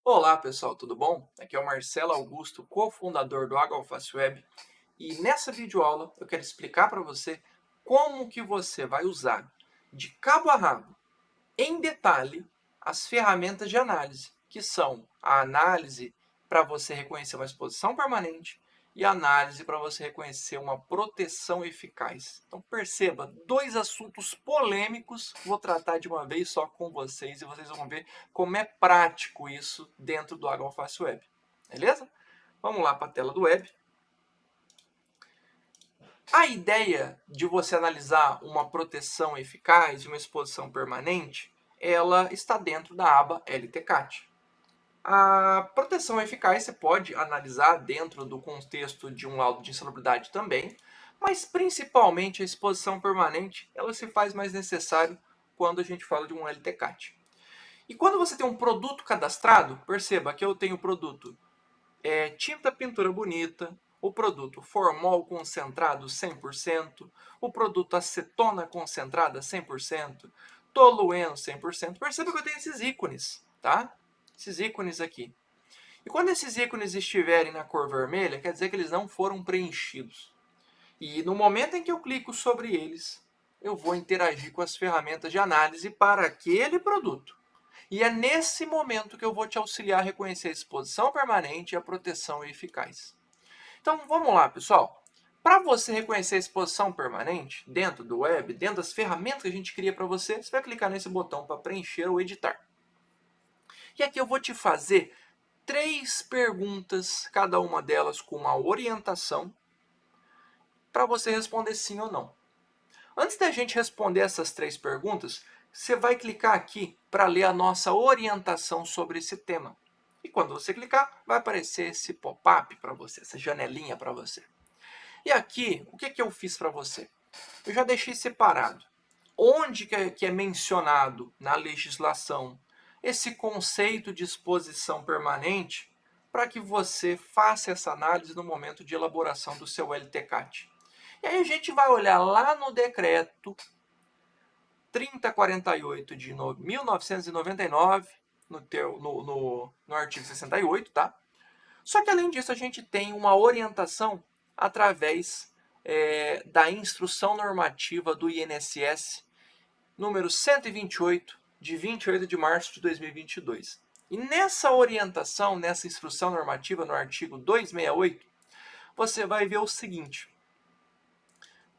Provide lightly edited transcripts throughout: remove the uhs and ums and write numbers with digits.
Olá pessoal, tudo bom? Aqui é o Marcelo Augusto, cofundador do AgroAlface Web, e nessa videoaula eu quero explicar para você como que você vai usar de cabo a rabo, em detalhe, as ferramentas de análise, que são a análise para você reconhecer uma exposição permanente e a análise para você reconhecer uma proteção eficaz. Então perceba, dois assuntos polêmicos, vou tratar de uma vez só com vocês e vocês vão ver como é prático isso dentro do AgroAlface Web. Beleza? Vamos lá para a tela do web. A ideia de você analisar uma proteção eficaz e uma exposição permanente, ela está dentro da aba LTCAT. A proteção eficaz você pode analisar dentro do contexto de um laudo de insalubridade também, mas principalmente a exposição permanente, ela se faz mais necessário quando a gente fala de um LTCAT. E quando você tem um produto cadastrado, perceba que eu tenho o produto tinta pintura bonita, o produto formol concentrado 100%, o produto acetona concentrada 100%, tolueno 100%. Perceba que eu tenho esses ícones, tá? Esses ícones aqui. E quando esses ícones estiverem na cor vermelha, quer dizer que eles não foram preenchidos. E no momento em que eu clico sobre eles, eu vou interagir com as ferramentas de análise para aquele produto. E é nesse momento que eu vou te auxiliar a reconhecer a exposição permanente e a proteção eficaz. Então vamos lá, pessoal. Para você reconhecer a exposição permanente dentro do web, dentro das ferramentas que a gente cria para você, você vai clicar nesse botão para preencher ou editar. E aqui eu vou te fazer 3 perguntas, cada uma delas com uma orientação, para você responder sim ou não. Antes da gente responder essas 3 perguntas, você vai clicar aqui para ler a nossa orientação sobre esse tema. E quando você clicar, vai aparecer esse pop-up para você, essa janelinha para você. E aqui, o que eu fiz para você? Eu já deixei separado. Onde que é mencionado na legislação esse conceito de exposição permanente para que você faça essa análise no momento de elaboração do seu LTCAT. E aí a gente vai olhar lá no decreto 3048 de 1999, no artigo 68, tá? Só que além disso a gente tem uma orientação através da instrução normativa do INSS número 128 de 28 de março de 2022. E nessa orientação, nessa instrução normativa no artigo 268, você vai ver o seguinte: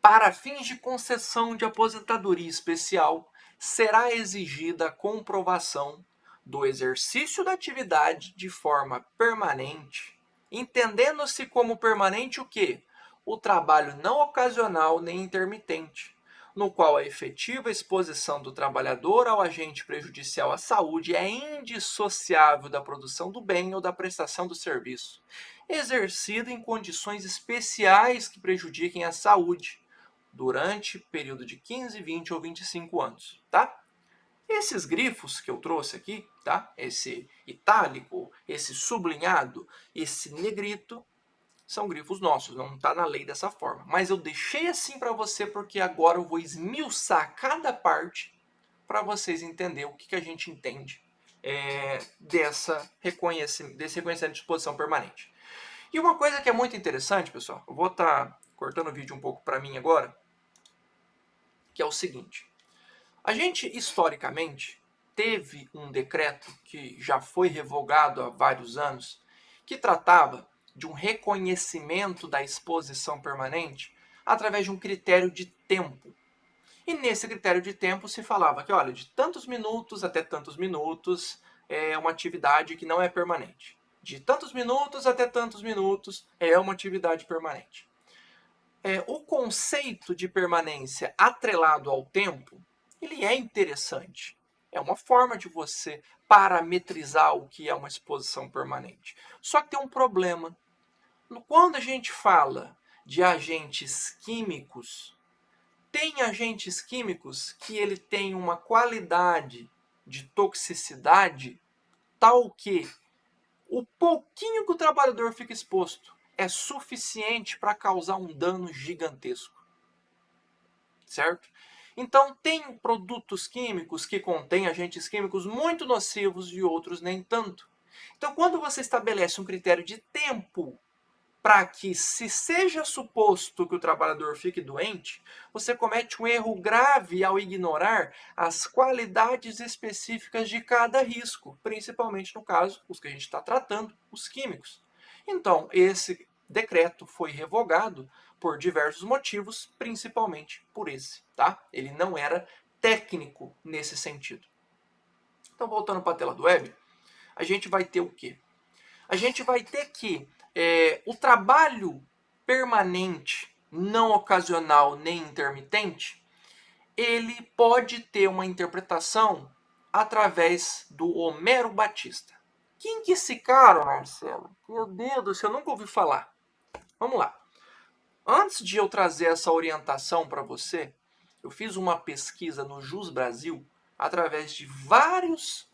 para fins de concessão de aposentadoria especial, será exigida a comprovação do exercício da atividade de forma permanente, entendendo-se como permanente o quê? O trabalho não ocasional nem intermitente, no qual a efetiva exposição do trabalhador ao agente prejudicial à saúde é indissociável da produção do bem ou da prestação do serviço, exercido em condições especiais que prejudiquem a saúde, durante período de 15, 20 ou 25 anos, tá? Esses grifos que eu trouxe aqui, tá? Esse itálico, esse sublinhado, esse negrito, são grifos nossos, não está na lei dessa forma. Mas eu deixei assim para você porque agora eu vou esmiuçar cada parte para vocês entenderem o que a gente entende desse reconhecimento de exposição permanente. E uma coisa que é muito interessante, pessoal, eu vou estar cortando o vídeo um pouco para mim agora, que é o seguinte: a gente historicamente teve um decreto que já foi revogado há vários anos, que tratava de um reconhecimento da exposição permanente através de um critério de tempo. E nesse critério de tempo se falava que, olha, de tantos minutos até tantos minutos é uma atividade que não é permanente. De tantos minutos até tantos minutos é uma atividade permanente. O conceito de permanência atrelado ao tempo, ele é interessante. É uma forma de você parametrizar o que é uma exposição permanente. Só que tem um problema. Quando a gente fala de agentes químicos, tem agentes químicos que ele tem uma qualidade de toxicidade tal que o pouquinho que o trabalhador fica exposto é suficiente para causar um dano gigantesco, certo? Então, tem produtos químicos que contêm agentes químicos muito nocivos e outros nem tanto. Então, quando você estabelece um critério de tempo para que se seja suposto que o trabalhador fique doente, você comete um erro grave ao ignorar as qualidades específicas de cada risco, principalmente no caso, os que a gente está tratando, os químicos. Então, esse decreto foi revogado por diversos motivos, principalmente por esse, tá? Ele não era técnico nesse sentido. Então, voltando para a tela do web, a gente vai ter o quê? A gente vai ter que o trabalho permanente, não ocasional nem intermitente, ele pode ter uma interpretação através do Homero Batista. Quem que é esse cara, Marcelo? Meu Deus do céu, eu nunca ouvi falar. Vamos lá. Antes de eu trazer essa orientação para você, eu fiz uma pesquisa no Jus Brasil através de vários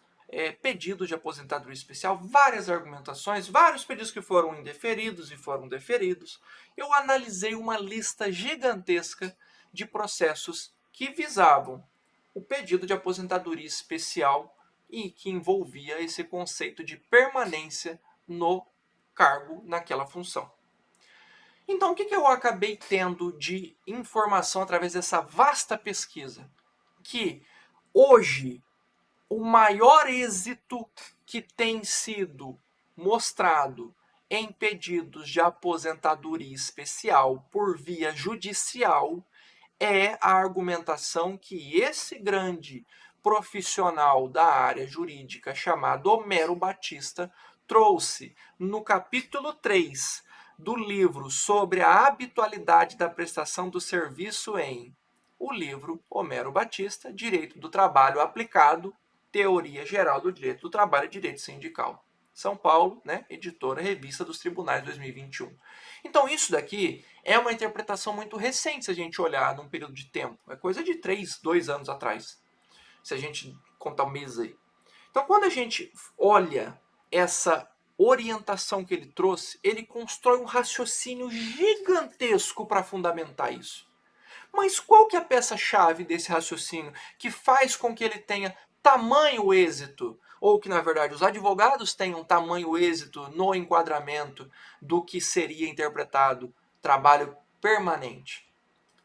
pedidos de aposentadoria especial, várias argumentações, vários pedidos que foram indeferidos e foram deferidos. Eu analisei uma lista gigantesca de processos que visavam o pedido de aposentadoria especial e que envolvia esse conceito de permanência no cargo naquela função. Então, o que eu acabei tendo de informação através dessa vasta pesquisa? Que hoje o maior êxito que tem sido mostrado em pedidos de aposentadoria especial por via judicial é a argumentação que esse grande profissional da área jurídica chamado Homero Batista trouxe no capítulo 3 do livro sobre a habitualidade da prestação do serviço em o livro Homero Batista, Direito do Trabalho Aplicado, Teoria Geral do Direito do Trabalho e Direito Sindical. São Paulo, né? Editora Revista dos Tribunais 2021. Então isso daqui é uma interpretação muito recente se a gente olhar num período de tempo. É coisa de 2 anos atrás, se a gente contar um mês aí. Então quando a gente olha essa orientação que ele trouxe, ele constrói um raciocínio gigantesco para fundamentar isso. Mas qual que é a peça-chave desse raciocínio que faz com que ele tenha tamanho êxito, ou que na verdade os advogados tenham tamanho êxito no enquadramento do que seria interpretado trabalho permanente?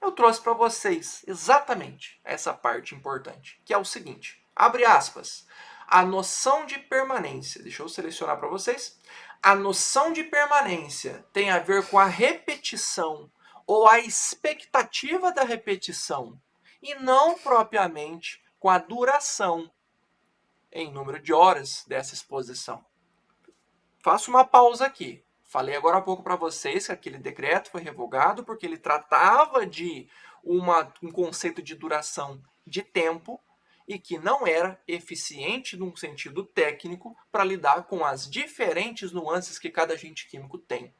Eu trouxe para vocês exatamente essa parte importante, que é o seguinte, abre aspas, a noção de permanência, deixa eu selecionar para vocês, a noção de permanência tem a ver com a repetição ou a expectativa da repetição e não propriamente com a duração em número de horas dessa exposição. Faço uma pausa aqui. Falei agora há pouco para vocês que aquele decreto foi revogado porque ele tratava de um conceito de duração de tempo e que não era eficiente num sentido técnico para lidar com as diferentes nuances que cada agente químico tem.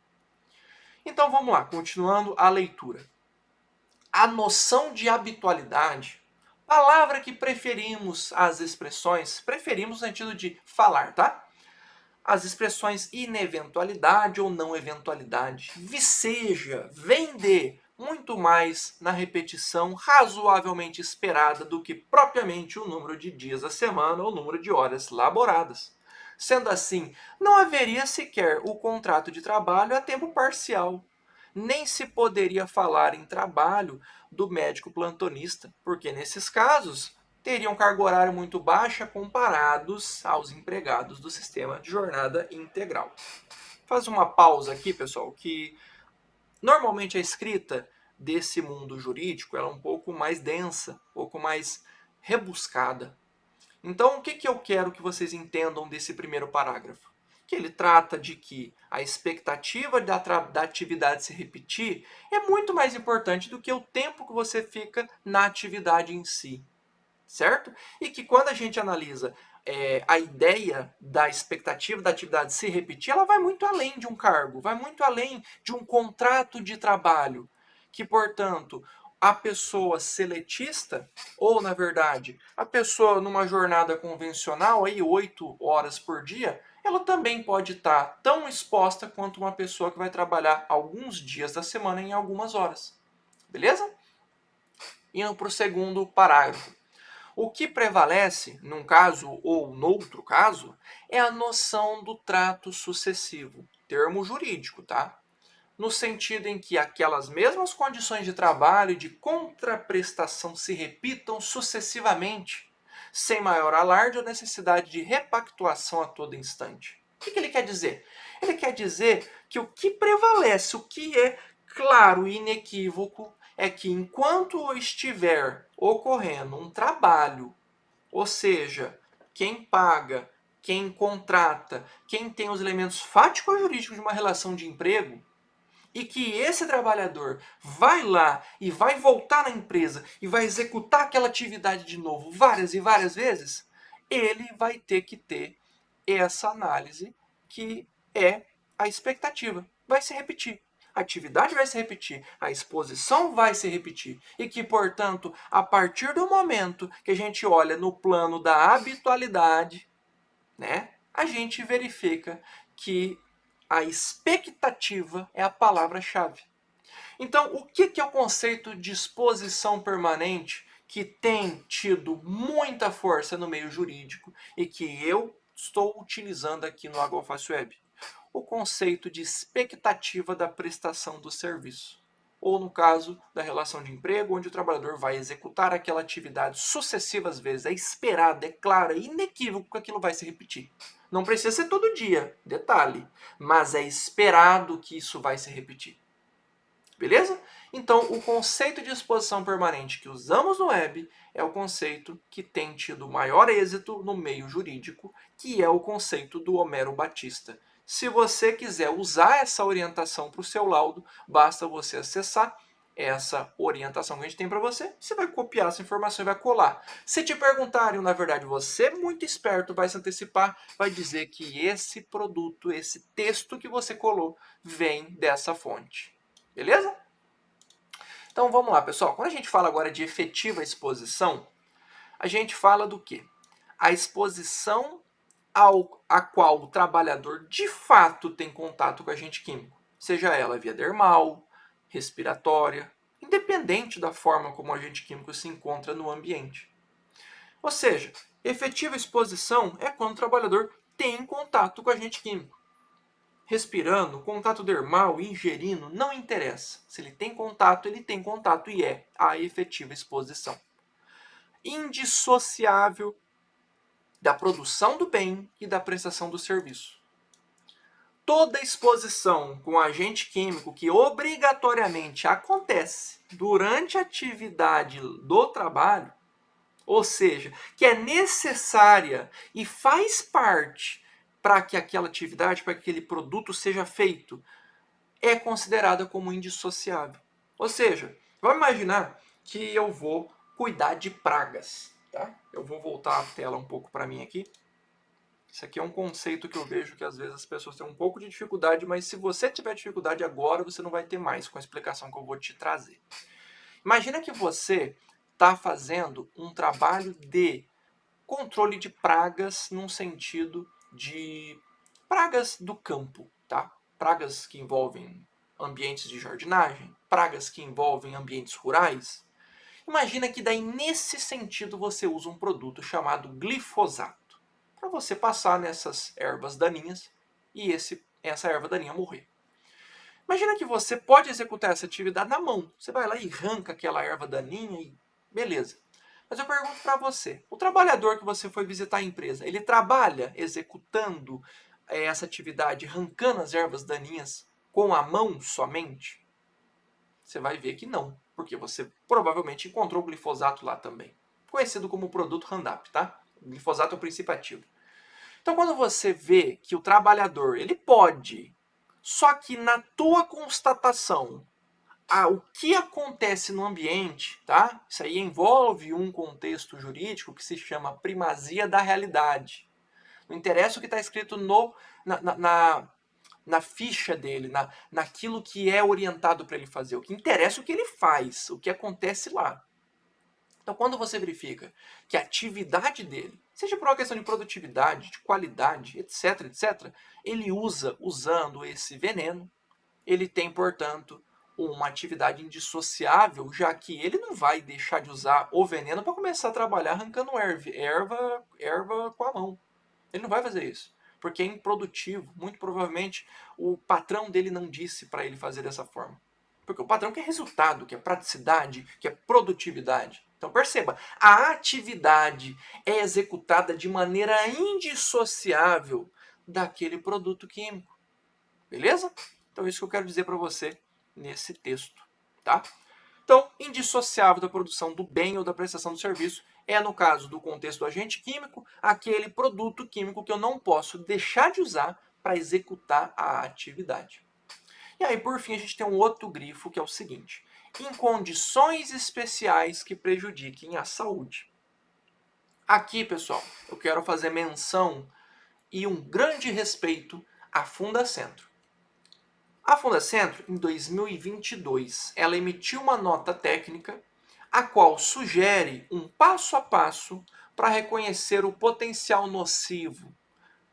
Então vamos lá, continuando a leitura. A noção de habitualidade, palavra que preferimos as expressões, preferimos no sentido de falar, tá? As expressões ineventualidade ou não eventualidade, viceja, vem de, muito mais na repetição razoavelmente esperada do que propriamente o número de dias da semana ou o número de horas laboradas. Sendo assim, não haveria sequer o contrato de trabalho a tempo parcial. Nem se poderia falar em trabalho do médico plantonista, porque nesses casos teriam carga horária muito baixa comparados aos empregados do sistema de jornada integral. Faz uma pausa aqui, pessoal, que normalmente a escrita desse mundo jurídico ela é um pouco mais densa, um pouco mais rebuscada. Então, o que eu quero que vocês entendam desse primeiro parágrafo? Que ele trata de que a expectativa da atividade se repetir é muito mais importante do que o tempo que você fica na atividade em si, certo? E que quando a gente analisa a ideia da expectativa da atividade se repetir, ela vai muito além de um cargo, vai muito além de um contrato de trabalho, que, portanto, a pessoa seletista, ou na verdade, a pessoa numa jornada convencional, aí 8 horas por dia, ela também pode estar tão exposta quanto uma pessoa que vai trabalhar alguns dias da semana em algumas horas. Beleza? Indo para o segundo parágrafo. O que prevalece, num caso ou noutro caso, é a noção do trato sucessivo, termo jurídico, tá? No sentido em que aquelas mesmas condições de trabalho e de contraprestação se repitam sucessivamente, sem maior alarde ou necessidade de repactuação a todo instante. O que ele quer dizer? Ele quer dizer que o que prevalece, o que é claro e inequívoco, é que enquanto estiver ocorrendo um trabalho, ou seja, quem paga, quem contrata, quem tem os elementos fático-jurídicos de uma relação de emprego, e que esse trabalhador vai lá e vai voltar na empresa e vai executar aquela atividade de novo várias e várias vezes, ele vai ter que ter essa análise que é a expectativa. Vai se repetir. A atividade vai se repetir, a exposição vai se repetir. E que, portanto, a partir do momento que a gente olha no plano da habitualidade, né, a gente verifica que a expectativa é a palavra-chave. Então, o que é o conceito de exposição permanente que tem tido muita força no meio jurídico e que eu estou utilizando aqui no Agrofácil Web? O conceito de expectativa da prestação do serviço. Ou no caso da relação de emprego, onde o trabalhador vai executar aquela atividade sucessivas vezes. É esperado, é claro, é inequívoco que aquilo vai se repetir. Não precisa ser todo dia, detalhe, mas é esperado que isso vai se repetir. Beleza? Então, o conceito de exposição permanente que usamos no web é o conceito que tem tido maior êxito no meio jurídico, que é o conceito do Homero Batista. Se você quiser usar essa orientação para o seu laudo, basta você acessar essa orientação que a gente tem para você, você vai copiar essa informação e vai colar. Se te perguntarem, na verdade, você muito esperto vai se antecipar, vai dizer que esse produto, esse texto que você colou, vem dessa fonte. Beleza? Então vamos lá, pessoal. Quando a gente fala agora de efetiva exposição, a gente fala do quê? A exposição a qual o trabalhador de fato tem contato com agente químico, seja ela via dermal, respiratória, independente da forma como o agente químico se encontra no ambiente. Ou seja, efetiva exposição é quando o trabalhador tem contato com o agente químico. Respirando, contato dermal, ingerindo, não interessa. Se ele tem contato e é a efetiva exposição. Indissociável da produção do bem e da prestação do serviço. Toda exposição com agente químico que obrigatoriamente acontece durante a atividade do trabalho, ou seja, que é necessária e faz parte para que aquela atividade, para que aquele produto seja feito, é considerada como indissociável. Ou seja, vamos imaginar que eu vou cuidar de pragas. Tá? Eu vou voltar a tela um pouco para mim aqui. Isso aqui é um conceito que eu vejo que às vezes as pessoas têm um pouco de dificuldade, mas se você tiver dificuldade agora, você não vai ter mais com a explicação que eu vou te trazer. Imagina que você está fazendo um trabalho de controle de pragas num sentido de pragas do campo, tá? Pragas que envolvem ambientes de jardinagem, pragas que envolvem ambientes rurais. Imagina que daí nesse sentido você usa um produto chamado glifosato para você passar nessas ervas daninhas e essa erva daninha morrer. Imagina que você pode executar essa atividade na mão. Você vai lá e arranca aquela erva daninha e beleza. Mas eu pergunto para você, o trabalhador que você foi visitar a empresa, ele trabalha executando essa atividade, arrancando as ervas daninhas com a mão somente? Você vai ver que não, porque você provavelmente encontrou o glifosato lá também. Conhecido como produto Roundup, tá? O glifosato é o princípio ativo. Então quando você vê que o trabalhador, ele pode, só que na tua constatação, o que acontece no ambiente, tá? Isso aí envolve um contexto jurídico que se chama primazia da realidade. Não interessa o que está escrito na ficha dele, naquilo que é orientado para ele fazer. O que interessa é o que ele faz, o que acontece lá. Então, quando você verifica que a atividade dele, seja por uma questão de produtividade, de qualidade, etc., ele usando esse veneno, ele tem, portanto, uma atividade indissociável, já que ele não vai deixar de usar o veneno para começar a trabalhar arrancando erva com a mão. Ele não vai fazer isso, porque é improdutivo. Muito provavelmente o patrão dele não disse para ele fazer dessa forma. Porque o patrão quer resultado, quer praticidade, quer produtividade. Então perceba, a atividade é executada de maneira indissociável daquele produto químico. Beleza? Então isso que eu quero dizer para você nesse texto, tá? Então, indissociável da produção do bem ou da prestação do serviço é, no caso do contexto do agente químico, aquele produto químico que eu não posso deixar de usar para executar a atividade. E aí, por fim, a gente tem um outro grifo que é o seguinte: em condições especiais que prejudiquem a saúde. Aqui, pessoal, eu quero fazer menção e um grande respeito à Fundacentro. A Fundacentro, em 2022, ela emitiu uma nota técnica a qual sugere um passo a passo para reconhecer o potencial nocivo,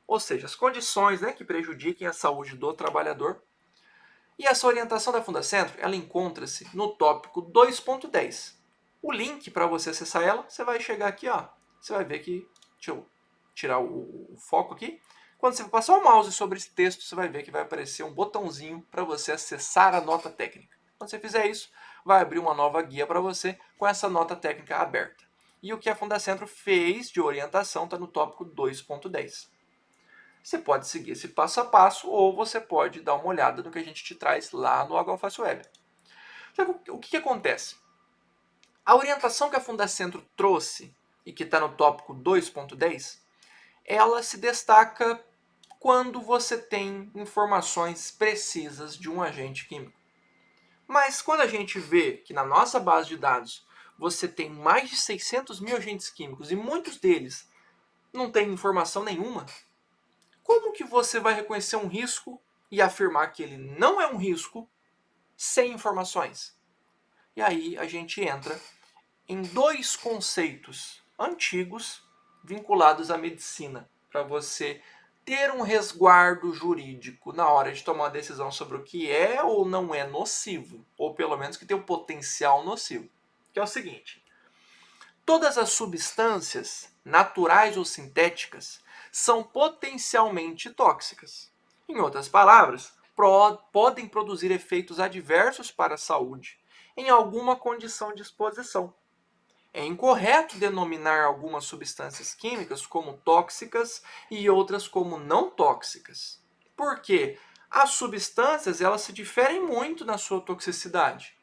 ou seja, as condições, né, que prejudiquem a saúde do trabalhador. E essa orientação da Fundacentro, ela encontra-se no tópico 2.10. O link para você acessar ela, você vai chegar aqui, ó, você vai ver que, deixa eu tirar o foco aqui. Quando você passar o mouse sobre esse texto, você vai ver que vai aparecer um botãozinho para você acessar a nota técnica. Quando você fizer isso, vai abrir uma nova guia para você com essa nota técnica aberta. E o que a Fundacentro fez de orientação está no tópico 2.10. Você pode seguir esse passo a passo ou você pode dar uma olhada no que a gente te traz lá no H1 Web. Então, o que acontece? A orientação que a Fundacentro trouxe e que está no tópico 2.10, ela se destaca quando você tem informações precisas de um agente químico. Mas quando a gente vê que na nossa base de dados você tem mais de 600 mil agentes químicos e muitos deles não têm informação nenhuma, como que você vai reconhecer um risco e afirmar que ele não é um risco sem informações? E aí a gente entra em dois conceitos antigos vinculados à medicina, para você ter um resguardo jurídico na hora de tomar uma decisão sobre o que é ou não é nocivo, ou pelo menos que tem um potencial nocivo. Que é o seguinte: todas as substâncias, naturais ou sintéticas, são potencialmente tóxicas. Em outras palavras, podem produzir efeitos adversos para a saúde em alguma condição de exposição. É incorreto denominar algumas substâncias químicas como tóxicas e outras como não tóxicas. Por quê? As substâncias elas se diferem muito na sua toxicidade.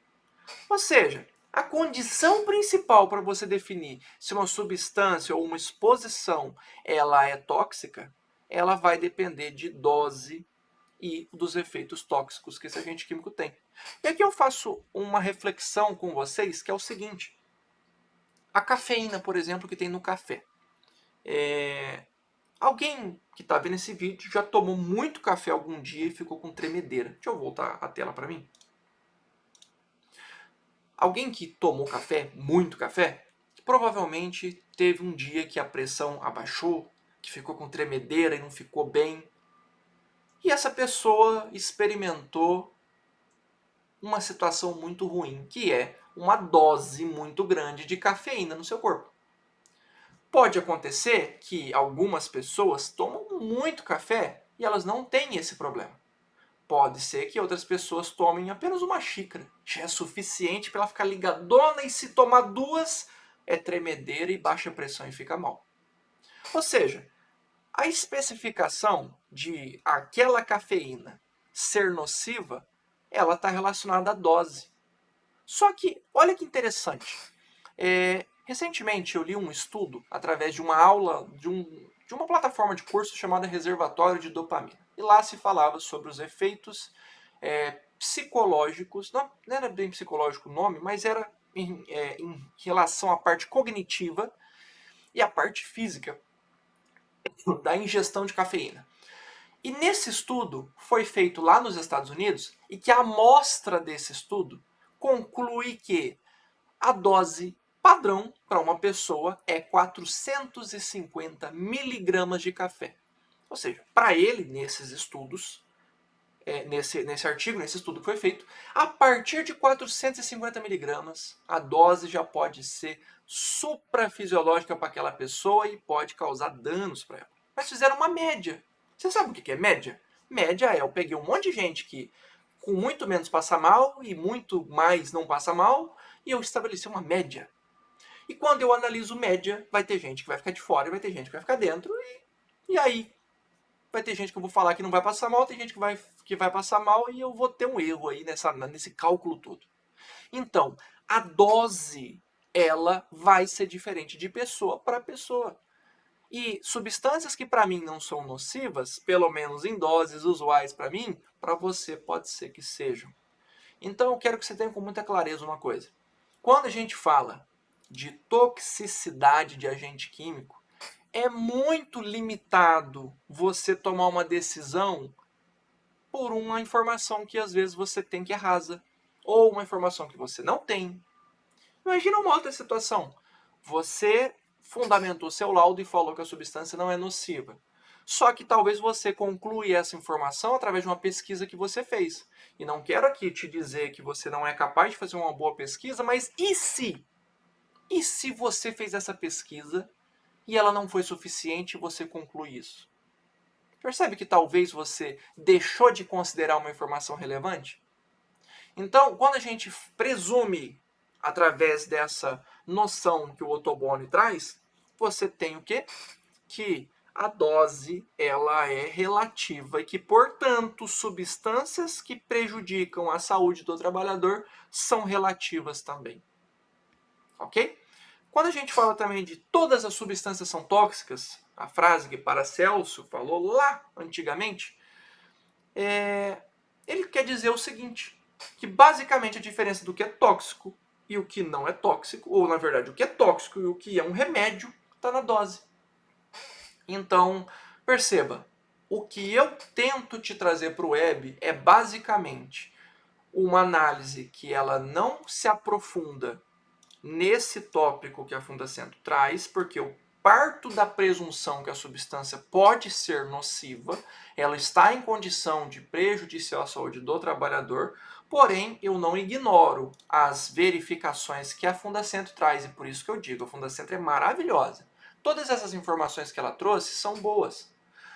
Ou seja, a condição principal para você definir se uma substância ou uma exposição ela é tóxica, ela vai depender de dose e dos efeitos tóxicos que esse agente químico tem. E aqui eu faço uma reflexão com vocês, que é o seguinte: a cafeína, por exemplo, que tem no café. Alguém que está vendo esse vídeo já tomou muito café algum dia e ficou com tremedeira. Deixa eu voltar a tela para mim. Alguém que tomou café, muito café, provavelmente teve um dia que a pressão abaixou, que ficou com tremedeira e não ficou bem. E essa pessoa experimentou uma situação muito ruim, que é uma dose muito grande de cafeína no seu corpo. Pode acontecer que algumas pessoas tomam muito café e elas não têm esse problema. Pode ser que outras pessoas tomem apenas uma xícara. Já é suficiente para ela ficar ligadona e se tomar duas é tremedeira e baixa pressão e fica mal. Ou seja, a especificação de aquela cafeína ser nociva, ela está relacionada à dose. Só que, olha que interessante. Recentemente eu li um estudo através de uma aula de uma plataforma de curso chamada Reservatório de Dopamina. E lá se falava sobre os efeitos psicológicos, não era bem psicológico o nome, mas era em relação à parte cognitiva e à parte física da ingestão de cafeína. E nesse estudo foi feito lá nos Estados Unidos e que a amostra desse estudo conclui que a dose padrão para uma pessoa é 450 miligramas de café. Ou seja, para ele, nesses estudos, nesse artigo, nesse estudo que foi feito, a partir de 450 miligramas, a dose já pode ser suprafisiológica para aquela pessoa e pode causar danos para ela. Mas fizeram uma média. Você sabe o que é média? Média eu peguei um monte de gente que com muito menos passa mal e muito mais não passa mal, e eu estabeleci uma média. E quando eu analiso média, vai ter gente que vai ficar de fora e vai ter gente que vai ficar dentro, e aí vai ter gente que eu vou falar que não vai passar mal, tem gente que vai passar mal e eu vou ter um erro aí nesse cálculo todo. Então, a dose, ela vai ser diferente de pessoa para pessoa. E substâncias que para mim não são nocivas, pelo menos em doses usuais para mim, para você pode ser que sejam. Então, eu quero que você tenha com muita clareza uma coisa. Quando a gente fala de toxicidade de agente químico, é muito limitado você tomar uma decisão por uma informação que às vezes você tem que é rasa, ou uma informação que você não tem. Imagina uma outra situação. Você fundamentou seu laudo e falou que a substância não é nociva. Só que talvez você conclui essa informação através de uma pesquisa que você fez. E não quero aqui te dizer que você não é capaz de fazer uma boa pesquisa, mas e se? E se você fez essa pesquisa e ela não foi suficiente e você conclui isso? Percebe que talvez você deixou de considerar uma informação relevante? Então, quando a gente presume através dessa noção que o Ottoboni traz, você tem o quê? Que a dose ela é relativa e que, portanto, substâncias que prejudicam a saúde do trabalhador são relativas também. Ok? Quando a gente fala também de todas as substâncias são tóxicas, a frase que Paracelso falou lá antigamente, ele quer dizer o seguinte, que basicamente a diferença do que é tóxico e o que não é tóxico, ou na verdade o que é tóxico e o que é um remédio, está na dose. Então, perceba, o que eu tento te trazer para o web é basicamente uma análise que ela não se aprofunda nesse tópico que a Fundacentro traz, porque eu parto da presunção que a substância pode ser nociva, ela está em condição de prejudiciar a saúde do trabalhador, porém eu não ignoro as verificações que a Fundacentro traz, e por isso que eu digo, a Fundacentro é maravilhosa. Todas essas informações que ela trouxe são boas.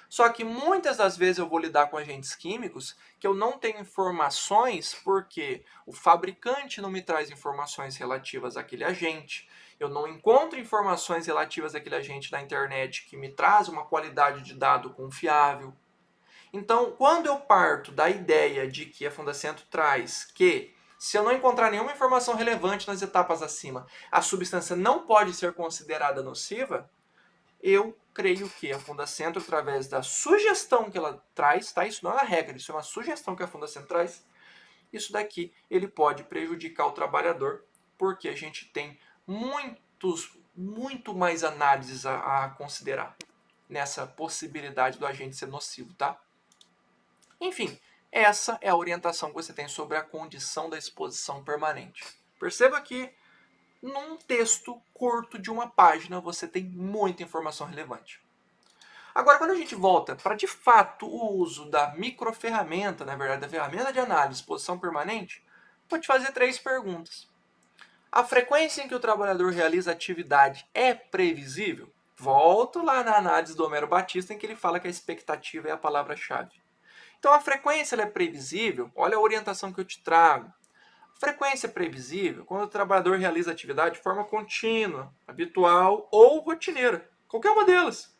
Só que muitas das vezes eu vou lidar com agentes químicos que eu não tenho informações porque o fabricante não me traz informações relativas àquele agente. Eu não encontro informações relativas àquele agente na internet que me traz uma qualidade de dado confiável. Então, quando eu parto da ideia de que a Fundacentro traz que se eu não encontrar nenhuma informação relevante nas etapas acima, a substância não pode ser considerada nociva, eu creio que a Fundacentro, através da sugestão que ela traz, tá? Isso não é uma regra, isso é uma sugestão que a Fundacentro traz. Isso daqui ele pode prejudicar o trabalhador, porque a gente tem muito mais análises a considerar nessa possibilidade do agente ser nocivo, tá? Enfim, essa é a orientação que você tem sobre a condição da exposição permanente. Perceba que num texto curto de uma página você tem muita informação relevante. Agora, quando a gente volta para de fato o uso da microferramenta, na verdade, da ferramenta de análise exposição permanente, vou te fazer 3 perguntas. A frequência em que o trabalhador realiza atividade é previsível? Volto lá na análise do Homero Batista, em que ele fala que a expectativa é a palavra-chave. Então, a frequência ela é previsível? Olha a orientação que eu te trago. Frequência previsível quando o trabalhador realiza atividade de forma contínua, habitual ou rotineira. Qualquer uma delas.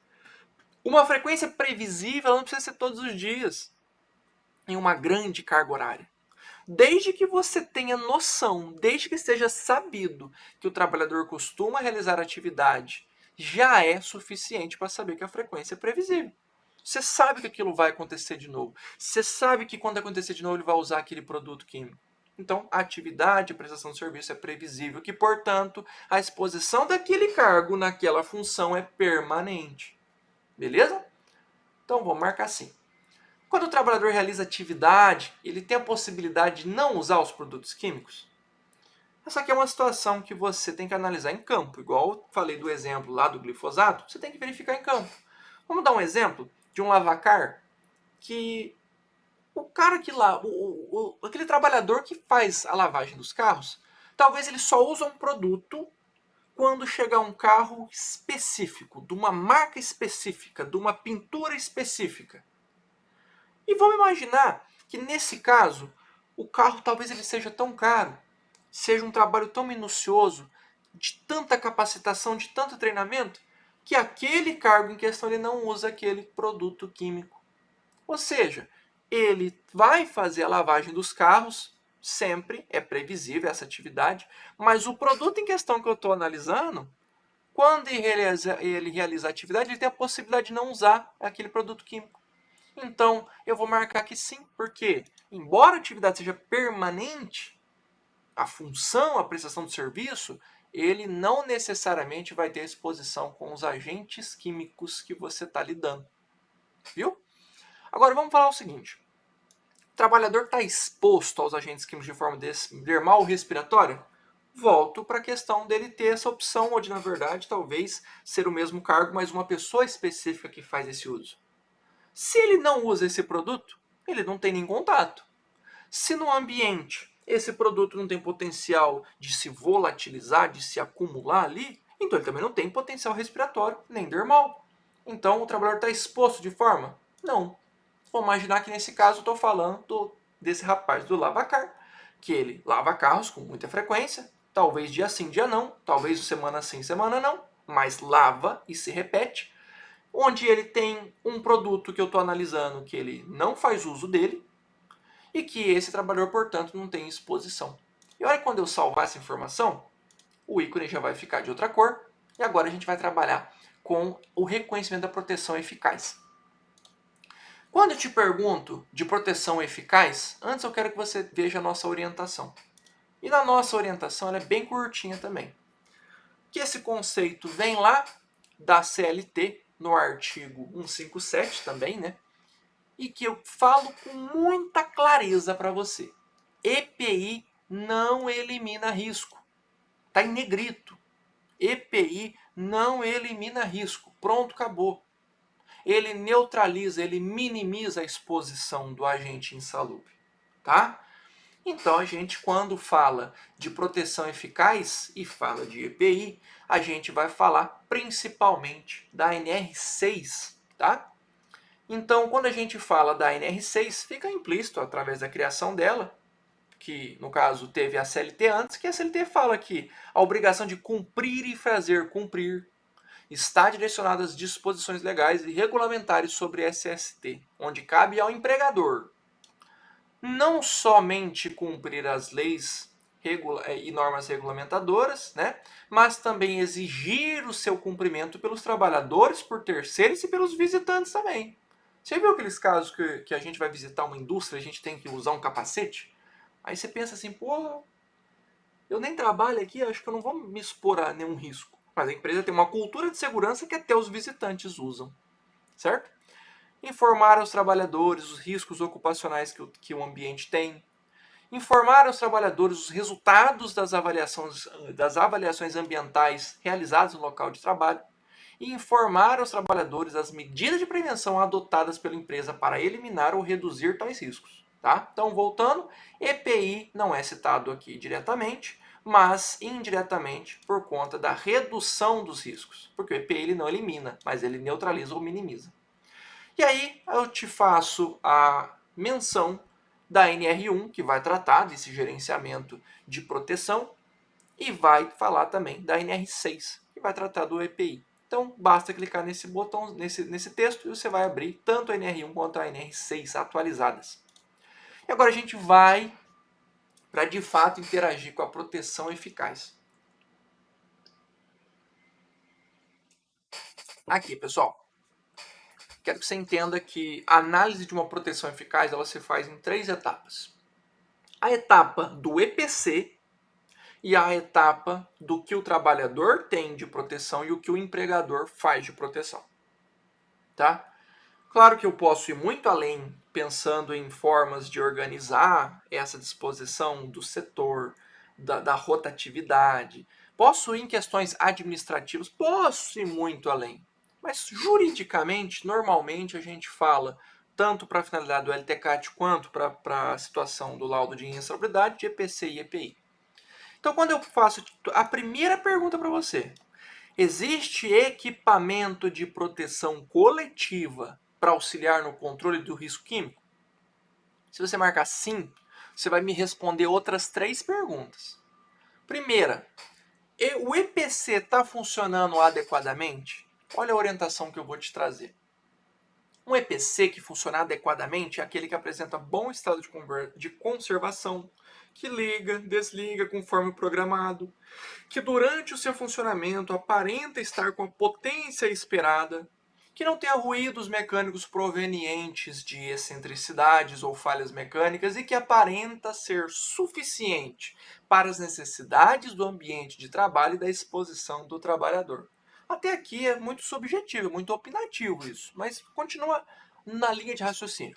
Uma frequência previsível ela não precisa ser todos os dias em uma grande carga horária. Desde que você tenha noção, desde que esteja sabido que o trabalhador costuma realizar atividade, já é suficiente para saber que a frequência é previsível. Você sabe que aquilo vai acontecer de novo. Você sabe que quando acontecer de novo ele vai usar aquele produto químico. Então, a atividade, a prestação de serviço é previsível, que, portanto, a exposição daquele cargo naquela função é permanente. Beleza? Então, vamos marcar assim. Quando o trabalhador realiza atividade, ele tem a possibilidade de não usar os produtos químicos? Essa aqui é uma situação que você tem que analisar em campo. Igual eu falei do exemplo lá do glifosato, você tem que verificar em campo. Vamos dar um exemplo de um lavacar que O cara que lá, aquele trabalhador que faz a lavagem dos carros, talvez ele só usa um produto quando chegar um carro específico, de uma marca específica, de uma pintura específica. E vamos imaginar que nesse caso, o carro talvez ele seja tão caro, seja um trabalho tão minucioso, de tanta capacitação, de tanto treinamento, que aquele cargo em questão ele não usa aquele produto químico. Ou seja, ele vai fazer a lavagem dos carros, sempre é previsível essa atividade, mas o produto em questão que eu estou analisando, quando ele realiza a atividade, ele tem a possibilidade de não usar aquele produto químico. Então, eu vou marcar que sim, porque, embora a atividade seja permanente, a função, a prestação do serviço, ele não necessariamente vai ter exposição com os agentes químicos que você está lidando. Viu? Agora, vamos falar o seguinte. O trabalhador que está exposto aos agentes químicos de forma dermal ou respiratória, volto para a questão dele ter essa opção, ou de, na verdade, talvez ser o mesmo cargo, mas uma pessoa específica que faz esse uso. Se ele não usa esse produto, ele não tem nem contato. Se no ambiente esse produto não tem potencial de se volatilizar, de se acumular ali, então ele também não tem potencial respiratório nem dermal. Então o trabalhador está exposto de forma? Não. Vamos imaginar que nesse caso eu estou falando desse rapaz do lavacar, que ele lava carros com muita frequência, talvez dia sim, dia não, talvez semana sim, semana não, mas lava e se repete, onde ele tem um produto que eu estou analisando que ele não faz uso dele e que esse trabalhador, portanto, não tem exposição. E olha, quando eu salvar essa informação, o ícone já vai ficar de outra cor e agora a gente vai trabalhar com o reconhecimento da proteção eficaz. Quando eu te pergunto de proteção eficaz, antes eu quero que você veja a nossa orientação. E na nossa orientação ela é bem curtinha também. Que esse conceito vem lá da CLT, no artigo 157 também, né? E que eu falo com muita clareza para você. EPI não elimina risco. Está em negrito. EPI não elimina risco. Pronto, acabou. Ele neutraliza, ele minimiza a exposição do agente insalubre, tá? Então a gente, quando fala de proteção eficaz e fala de EPI, a gente vai falar principalmente da NR6, tá? Então, quando a gente fala da NR6, fica implícito através da criação dela, que no caso teve a CLT antes, que a CLT fala que a obrigação de cumprir e fazer cumprir está direcionada às disposições legais e regulamentares sobre SST, onde cabe ao empregador não somente cumprir as leis e normas regulamentadoras, né, mas também exigir o seu cumprimento pelos trabalhadores, por terceiros e pelos visitantes também. Você viu aqueles casos que a gente vai visitar uma indústria e a gente tem que usar um capacete? Aí você pensa assim, pô, eu nem trabalho aqui, acho que eu não vou me expor a nenhum risco. Mas a empresa tem uma cultura de segurança que até os visitantes usam, certo? Informar aos trabalhadores os riscos ocupacionais que o ambiente tem. Informar aos trabalhadores os resultados das avaliações ambientais realizadas no local de trabalho. E informar aos trabalhadores as medidas de prevenção adotadas pela empresa para eliminar ou reduzir tais riscos. Tá? Então, voltando, EPI não é citado aqui diretamente, mas indiretamente por conta da redução dos riscos. Porque o EPI ele não elimina, mas ele neutraliza ou minimiza. E aí eu te faço a menção da NR1, que vai tratar desse gerenciamento de proteção, e vai falar também da NR6, que vai tratar do EPI. Então basta clicar nesse botão, nesse texto, e você vai abrir tanto a NR1 quanto a NR6 atualizadas. E agora a gente vai para de fato interagir com a proteção eficaz. Aqui, pessoal. Quero que você entenda que a análise de uma proteção eficaz ela se faz em 3 etapas. A etapa do EPC e a etapa do que o trabalhador tem de proteção e o que o empregador faz de proteção. Tá? Claro que eu posso ir muito além pensando em formas de organizar essa disposição do setor, da rotatividade. Posso ir em questões administrativas, posso ir muito além. Mas juridicamente, normalmente a gente fala tanto para a finalidade do LTCAT quanto para a situação do laudo de insalubridade de EPC e EPI. Então, quando eu faço a primeira pergunta para você, existe equipamento de proteção coletiva para auxiliar no controle do risco químico? Se você marcar sim, você vai me responder outras 3 perguntas. Primeira, o EPC está funcionando adequadamente? Olha a orientação que eu vou te trazer. Um EPC que funciona adequadamente é aquele que apresenta bom estado de conservação, que liga, desliga conforme programado, que durante o seu funcionamento aparenta estar com a potência esperada, que não tenha ruídos mecânicos provenientes de excentricidades ou falhas mecânicas e que aparenta ser suficiente para as necessidades do ambiente de trabalho e da exposição do trabalhador. Até aqui é muito subjetivo, muito opinativo isso, mas continua na linha de raciocínio.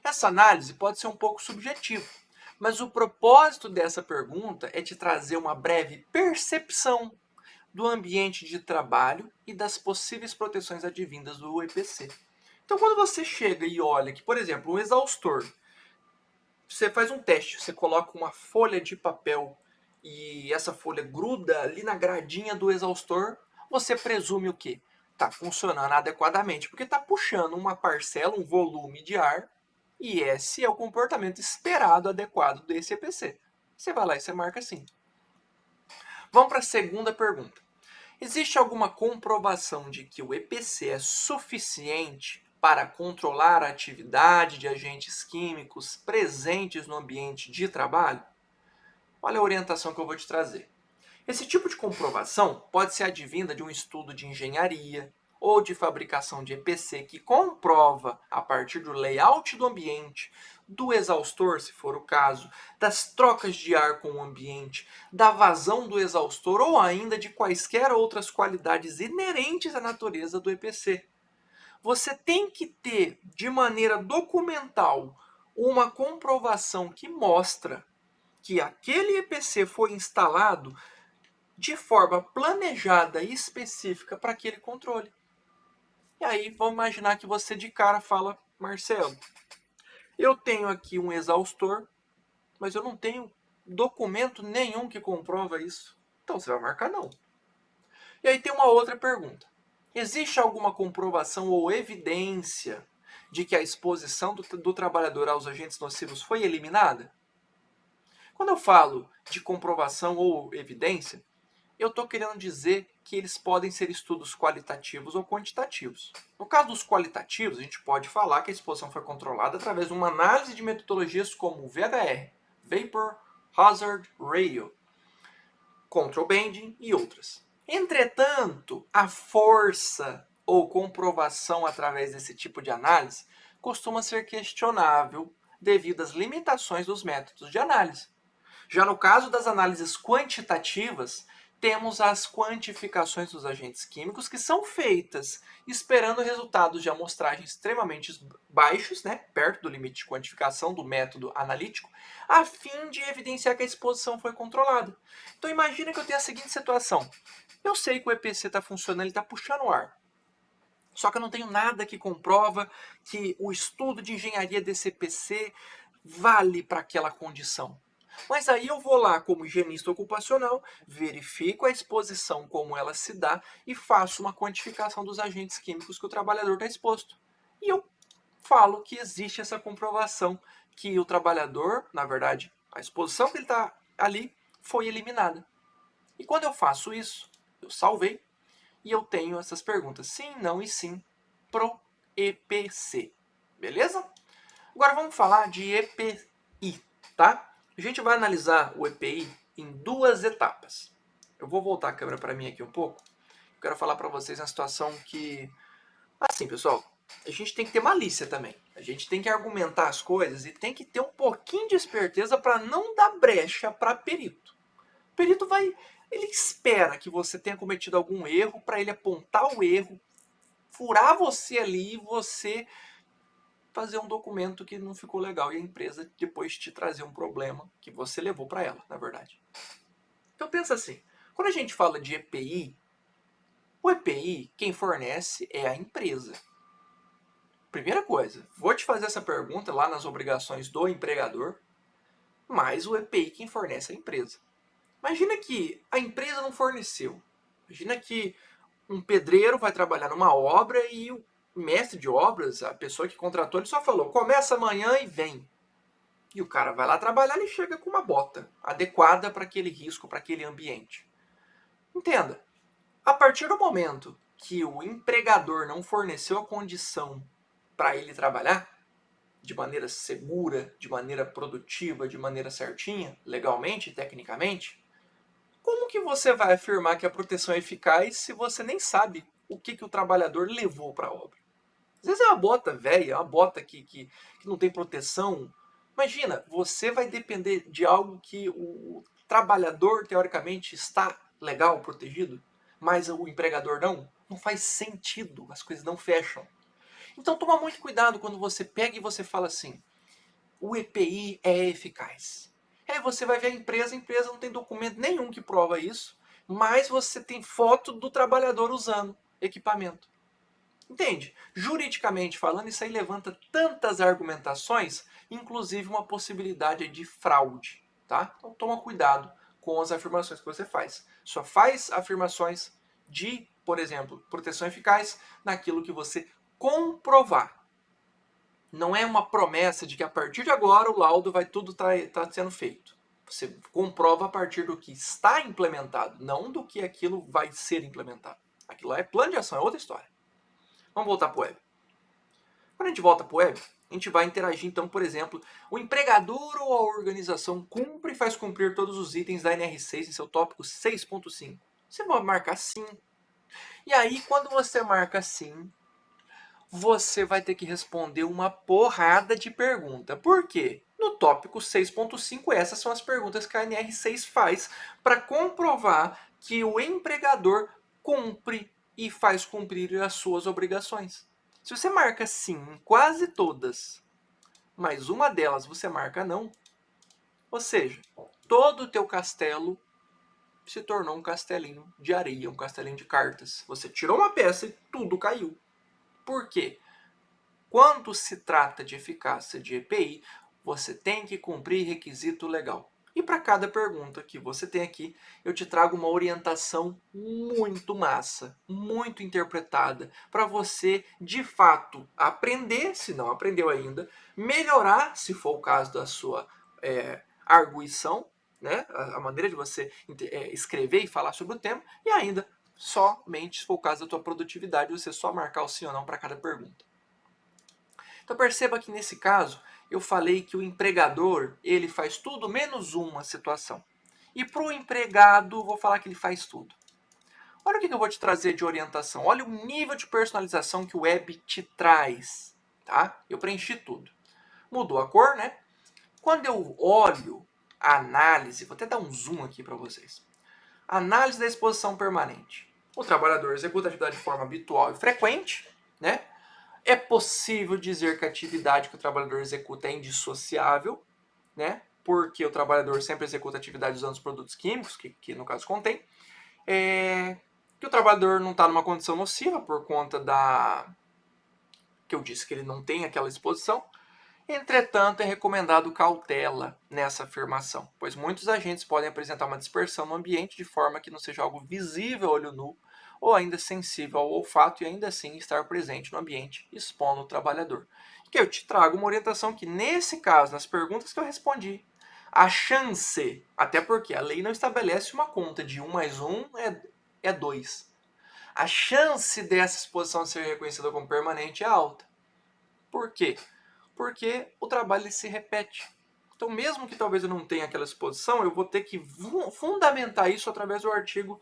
Essa análise pode ser um pouco subjetiva, mas o propósito dessa pergunta é te trazer uma breve percepção do ambiente de trabalho e das possíveis proteções advindas do EPC. Então, quando você chega e olha que, por exemplo, um exaustor, você faz um teste, você coloca uma folha de papel e essa folha gruda ali na gradinha do exaustor, você presume o quê? Está funcionando adequadamente, porque está puxando uma parcela, um volume de ar, e esse é o comportamento esperado adequado desse EPC. Você vai lá e você marca assim. Vamos para a segunda pergunta. Existe alguma comprovação de que o EPC é suficiente para controlar a atividade de agentes químicos presentes no ambiente de trabalho? Olha a orientação que eu vou te trazer. Esse tipo de comprovação pode ser advinda de um estudo de engenharia ou de fabricação de EPC que comprova, a partir do layout do ambiente, do exaustor, se for o caso, das trocas de ar com o ambiente, da vazão do exaustor ou ainda de quaisquer outras qualidades inerentes à natureza do EPC. Você tem que ter, de maneira documental, uma comprovação que mostra que aquele EPC foi instalado de forma planejada e específica para aquele controle. E aí, vamos imaginar que você de cara fala, Marcelo, eu tenho aqui um exaustor, mas eu não tenho documento nenhum que comprova isso. Então você vai marcar não. E aí tem uma outra pergunta. Existe alguma comprovação ou evidência de que a exposição do trabalhador aos agentes nocivos foi eliminada? Quando eu falo de comprovação ou evidência, eu estou querendo dizer que eles podem ser estudos qualitativos ou quantitativos. No caso dos qualitativos, a gente pode falar que a exposição foi controlada através de uma análise de metodologias como o VHR, Vapor Hazard Radio, Control Banding e outras. Entretanto, a força ou comprovação através desse tipo de análise costuma ser questionável devido às limitações dos métodos de análise. Já no caso das análises quantitativas, temos as quantificações dos agentes químicos que são feitas esperando resultados de amostragem extremamente baixos, né, perto do limite de quantificação do método analítico, a fim de evidenciar que a exposição foi controlada. Então imagina que eu tenho a seguinte situação. Eu sei que o EPC está funcionando, ele está puxando o ar. Só que eu não tenho nada que comprova que o estudo de engenharia desse EPC vale para aquela condição. Mas aí eu vou lá como higienista ocupacional, verifico a exposição como ela se dá e faço uma quantificação dos agentes químicos que o trabalhador está exposto. E eu falo que existe essa comprovação que o trabalhador, na verdade, a exposição que ele está ali foi eliminada. E quando eu faço isso, eu salvei e eu tenho essas perguntas sim, não e sim pro EPC. Beleza? Agora vamos falar de EPI, tá? A gente vai analisar o EPI em 2 etapas. Eu vou voltar a câmera para mim aqui um pouco. Eu quero falar para vocês uma situação que... Assim, pessoal, a gente tem que ter malícia também. A gente tem que argumentar as coisas e tem que ter um pouquinho de esperteza para não dar brecha para perito. O perito vai... Ele espera que você tenha cometido algum erro para ele apontar o erro, furar você ali e você fazer um documento que não ficou legal e a empresa depois te trazer um problema que você levou para ela, na verdade. Então pensa assim, quando a gente fala de EPI, o EPI quem fornece é a empresa. primeira coisa, vou te fazer essa pergunta lá nas obrigações do empregador, mais o EPI quem fornece a empresa. Imagina que a empresa não forneceu. Imagina que um pedreiro vai trabalhar numa obra e o mestre de obras, a pessoa que contratou, ele só falou, começa amanhã e vem. E o cara vai lá trabalhar e chega com uma bota adequada para aquele risco, para aquele ambiente. Entenda, a partir do momento que o empregador não forneceu a condição para ele trabalhar de maneira segura, de maneira produtiva, de maneira certinha, legalmente e tecnicamente, como que você vai afirmar que a proteção é eficaz se você nem sabe o que o trabalhador levou para a obra? Às vezes é uma bota velha, é uma bota que não tem proteção. Imagina, você vai depender de algo que o trabalhador, teoricamente, está legal, protegido, mas o empregador não. Não faz sentido, as coisas não fecham. Então toma muito cuidado quando você pega e você fala assim, o EPI é eficaz. Aí você vai ver a empresa não tem documento nenhum que prova isso, mas você tem foto do trabalhador usando equipamento. Entende? Juridicamente falando, isso aí levanta tantas argumentações, inclusive uma possibilidade de fraude, tá? Então toma cuidado com as afirmações que você faz. Só faz afirmações de, por exemplo, proteção eficaz naquilo que você comprovar. Não é uma promessa de que a partir de agora o laudo vai tudo tá sendo feito. Você comprova a partir do que está implementado, não do que aquilo vai ser implementado. Aquilo lá é plano de ação, é outra história. Vamos voltar para o web. Quando a gente volta para o web, a gente vai interagir, então, por exemplo, o empregador ou a organização cumpre e faz cumprir todos os itens da NR6 em seu tópico 6.5. Você vai marcar sim. E aí, quando você marca sim, você vai ter que responder uma porrada de pergunta. Por quê? No tópico 6.5, essas são as perguntas que a NR6 faz para comprovar que o empregador cumpre e faz cumprir as suas obrigações. Se você marca sim em quase todas, mas uma delas você marca não, ou seja, todo o teu castelo se tornou um castelinho de areia, um castelinho de cartas. Você tirou uma peça e tudo caiu. Por quê? Quando se trata de eficácia de EPI, você tem que cumprir requisito legal. E para cada pergunta que você tem aqui, eu te trago uma orientação muito massa, muito interpretada, para você, de fato, aprender, se não aprendeu ainda, melhorar, se for o caso da sua arguição, né? A maneira de você escrever e falar sobre o tema, e ainda, somente, se for o caso da tua produtividade, você só marcar o sim ou não para cada pergunta. Então perceba que nesse caso eu falei que o empregador ele faz tudo menos uma situação. E para o empregado vou falar que ele faz tudo. Olha o que eu vou te trazer de orientação. Olha o nível de personalização que o web te traz. Tá? Eu preenchi tudo. Mudou a cor, né? Quando eu olho a análise, vou até dar um zoom aqui para vocês. Análise da exposição permanente. O trabalhador executa a atividade de forma habitual e frequente, né? É possível dizer que a atividade que o trabalhador executa é indissociável, né? Porque o trabalhador sempre executa atividade usando os produtos químicos, que no caso contém. Que o trabalhador não está numa condição nociva por conta da... que eu disse que ele não tem aquela exposição. Entretanto, é recomendado cautela nessa afirmação, pois muitos agentes podem apresentar uma dispersão no ambiente de forma que não seja algo visível a olho nu ou ainda sensível ao olfato e ainda assim estar presente no ambiente, expondo o trabalhador. Que eu te trago uma orientação que, nesse caso, nas perguntas que eu respondi, a chance, até porque a lei não estabelece uma conta de 1 mais 1 é 2. A chance dessa exposição ser reconhecida como permanente é alta. Por quê? Porque o trabalho se repete. Então, mesmo que talvez eu não tenha aquela exposição, eu vou ter que fundamentar isso através do artigo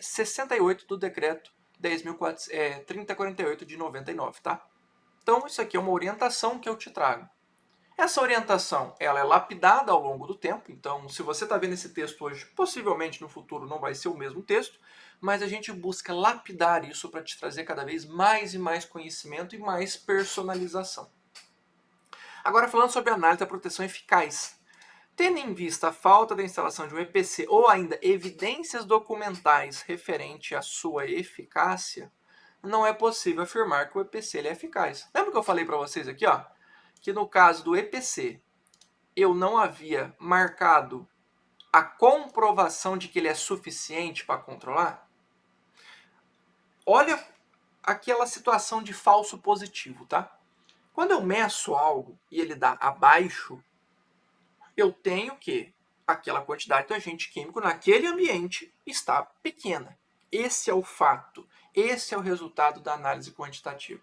68 do decreto 10.3048 de 99, tá? Então, isso aqui é uma orientação que eu te trago. Essa orientação, ela é lapidada ao longo do tempo, então se você está vendo esse texto hoje, possivelmente no futuro não vai ser o mesmo texto, mas a gente busca lapidar isso para te trazer cada vez mais e mais conhecimento e mais personalização. Agora falando sobre a análise da proteção eficaz. Tendo em vista a falta da instalação de um EPC ou ainda evidências documentais referente à sua eficácia, não é possível afirmar que o EPC ele é eficaz. Lembra que eu falei para vocês aqui, ó, que no caso do EPC, eu não havia marcado a comprovação de que ele é suficiente para controlar? Olha aquela situação de falso positivo, tá? Quando eu meço algo e ele dá abaixo, eu tenho que aquela quantidade de agente químico naquele ambiente está pequena. Esse é o fato. Esse é o resultado da análise quantitativa.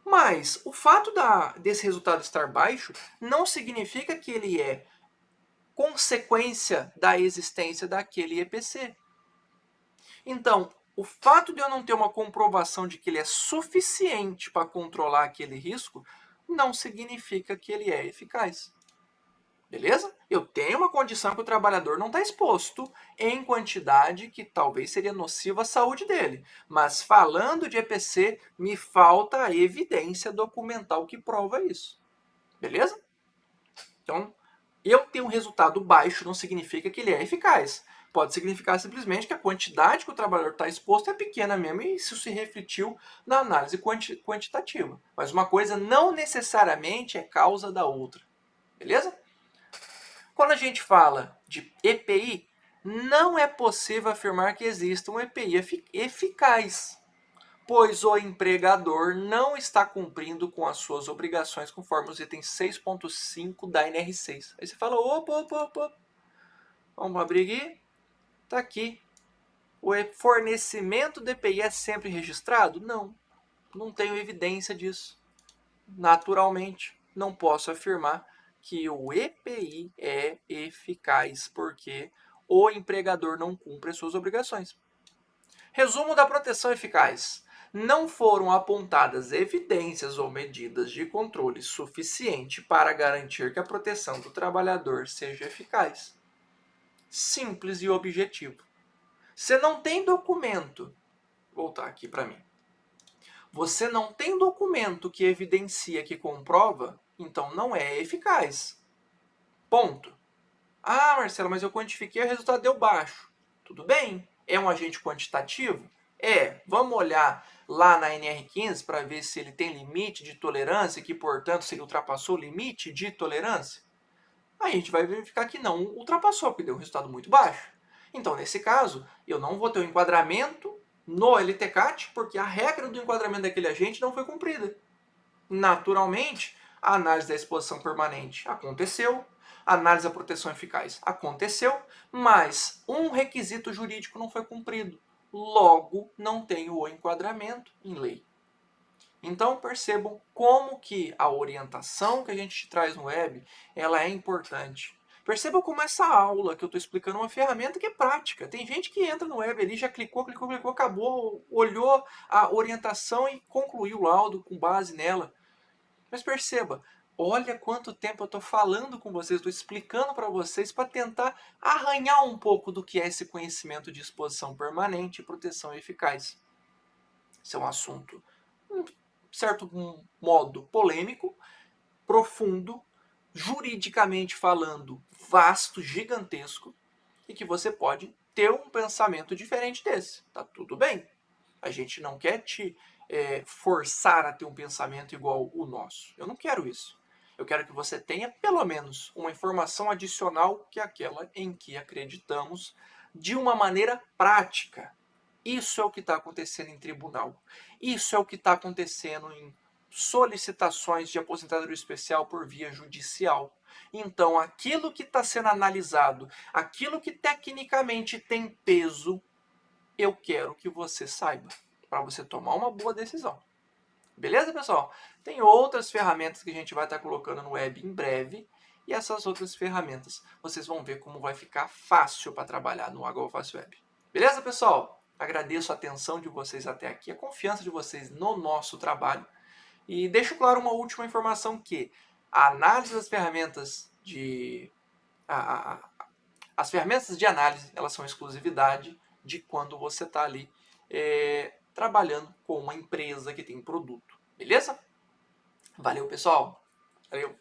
Mas o fato desse resultado estar baixo não significa que ele é consequência da existência daquele EPC. Então, o fato de eu não ter uma comprovação de que ele é suficiente para controlar aquele risco não significa que ele é eficaz. Beleza? Eu tenho uma condição que o trabalhador não está exposto em quantidade que talvez seria nociva à saúde dele. Mas falando de EPC, me falta a evidência documental que prova isso. Beleza? Então, eu ter um resultado baixo não significa que ele é eficaz. Pode significar simplesmente que a quantidade que o trabalhador está exposto é pequena mesmo e isso se refletiu na análise quantitativa. Mas uma coisa não necessariamente é causa da outra. Beleza? Quando a gente fala de EPI, não é possível afirmar que exista um EPI eficaz, pois o empregador não está cumprindo com as suas obrigações conforme os itens 6.5 da NR6. Aí você fala, opa, vamos abrir aqui, tá aqui. O fornecimento de EPI é sempre registrado? Não, não tenho evidência disso. Naturalmente, não posso afirmar que o EPI é eficaz, porque o empregador não cumpre as suas obrigações. Resumo da proteção eficaz. Não foram apontadas evidências ou medidas de controle suficiente para garantir que a proteção do trabalhador seja eficaz. Simples e objetivo. Você não tem documento. Vou voltar aqui para mim. Você não tem documento que evidencia, que comprova, então não é eficaz. Ponto. Ah, Marcelo, mas eu quantifiquei e o resultado deu baixo. Tudo bem. É um agente quantitativo? É. Vamos olhar lá na NR15 para ver se ele tem limite de tolerância e que, portanto, se ele ultrapassou o limite de tolerância? Aí a gente vai verificar que não ultrapassou, porque deu um resultado muito baixo. Então, nesse caso, eu não vou ter o enquadramento no LTCAT, porque a regra do enquadramento daquele agente não foi cumprida. Naturalmente, a análise da exposição permanente aconteceu, a análise da proteção eficaz aconteceu, mas um requisito jurídico não foi cumprido. Logo, não tem o enquadramento em lei. Então, percebam como que a orientação que a gente traz no web, ela é importante. Percebam como essa aula que eu estou explicando é uma ferramenta que é prática. Tem gente que entra no web ali, já clicou, acabou, olhou a orientação e concluiu o laudo com base nela. Mas perceba, olha quanto tempo eu estou falando com vocês, estou explicando para vocês para tentar arranhar um pouco do que é esse conhecimento de exposição permanente e proteção eficaz. Esse é um assunto, certo modo, polêmico, profundo, juridicamente falando, vasto, gigantesco, e que você pode ter um pensamento diferente desse. Tá tudo bem. A gente não quer te forçar a ter um pensamento igual o nosso. Eu não quero isso. Eu quero que você tenha pelo menos uma informação adicional que é aquela em que acreditamos de uma maneira prática. Isso é o que está acontecendo em tribunal. Isso é o que está acontecendo em solicitações de aposentadoria especial por via judicial. Então, aquilo que está sendo analisado, aquilo que tecnicamente tem peso, eu quero que você saiba, para você tomar uma boa decisão. Beleza, pessoal? Tem outras ferramentas que a gente vai estar colocando no web em breve, e essas outras ferramentas vocês vão ver como vai ficar fácil para trabalhar no Agora Fácil Web. Beleza, pessoal? Agradeço a atenção de vocês até aqui, a confiança de vocês no nosso trabalho. E deixo claro uma última informação que a análise das ferramentas as ferramentas de análise, elas são exclusividade de quando você está ali trabalhando com uma empresa que tem produto. Beleza? Valeu, pessoal. Valeu.